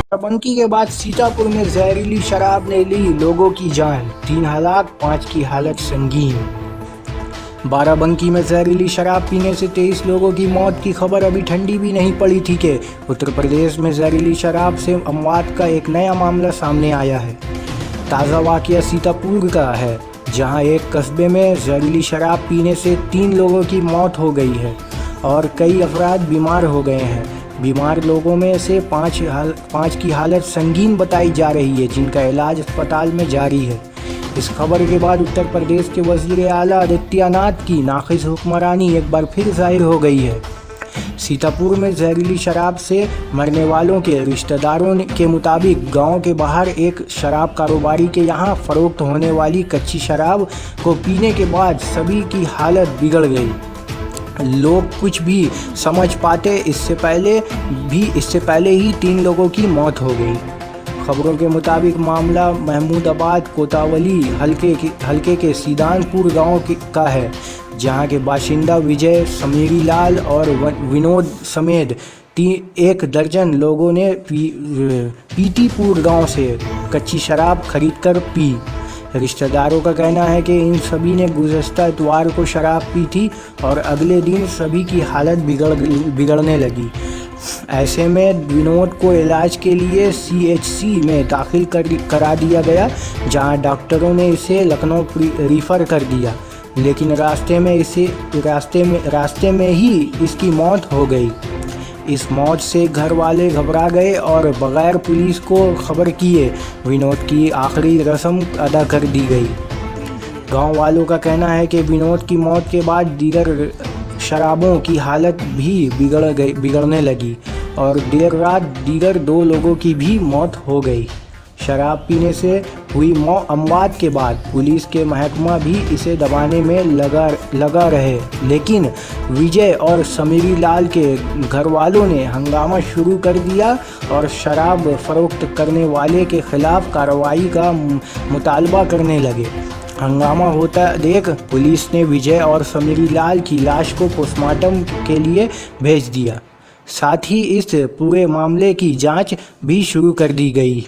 बाराबंकी के बाद सीतापुर में जहरीली शराब ने ली लोगों की जान, 3 हलाक 5 की हालत संगीन। बाराबंकी में जहरीली शराब पीने से 23 लोगों की मौत की खबर अभी ठंडी भी नहीं पड़ी थी कि उत्तर प्रदेश में जहरीली शराब से अमवात का एक नया मामला सामने आया है। ताज़ा वाक़या सीतापुर का है, जहां एक कस्बे में जहरीली शराब पीने से 3 लोगों की मौत हो गई है और कई अफराद बीमार हो गए हैं। बीमार लोगों में से 5 की हालत संगीन बताई जा रही है, जिनका इलाज अस्पताल में जारी है। इस खबर के बाद उत्तर प्रदेश के वज़ीर आला आदित्यनाथ की नाक़िस हुक्मरानी एक बार फिर ज़ाहिर हो गई है। सीतापुर में जहरीली शराब से मरने वालों के रिश्तेदारों के मुताबिक गांव के बाहर एक शराब कारोबारी के यहां फ़रोख्त होने वाली कच्ची शराब को पीने के बाद सभी की हालत बिगड़ गई। लोग कुछ भी समझ पाते इससे पहले ही 3 लोगों की मौत हो गई। खबरों के मुताबिक मामला महमूदाबाद कोतावली हल्के के सीदानपुर गांव का है, जहां के बाशिंदा विजय, समीरी लाल और विनोद समेत 1 दर्जन लोगों ने पीटीपुर गांव से कच्ची शराब खरीदकर पी। रिश्तेदारों का कहना है कि इन सभी ने गुज़श्ता इतवार को शराब पी थी और अगले दिन सभी की हालत बिगड़ने लगी। ऐसे में विनोद को इलाज के लिए CHC में दाखिल करा दिया गया, जहां डॉक्टरों ने इसे लखनऊ रेफ़र कर दिया, लेकिन रास्ते में ही इसकी मौत हो गई। इस मौत से घर वाले घबरा गए और बगैर पुलिस को खबर किए विनोद की आखिरी रस्म अदा कर दी गई। गांव वालों का कहना है कि विनोद की मौत के बाद दीगर शराबों की हालत भी बिगड़ने लगी और देर रात दीगर 2 लोगों की भी मौत हो गई। शराब पीने से हुई अमवात के बाद पुलिस के महकमा भी इसे दबाने में लगा रहे, लेकिन विजय और समीरी लाल के घर वालों ने हंगामा शुरू कर दिया और शराब फरोख्त करने वाले के खिलाफ कार्रवाई का मुतालबा करने लगे। हंगामा होता देख पुलिस ने विजय और समीरी लाल की लाश को पोस्टमार्टम के लिए भेज दिया। साथ ही इस पूरे मामले की जांच भी शुरू कर दी गई।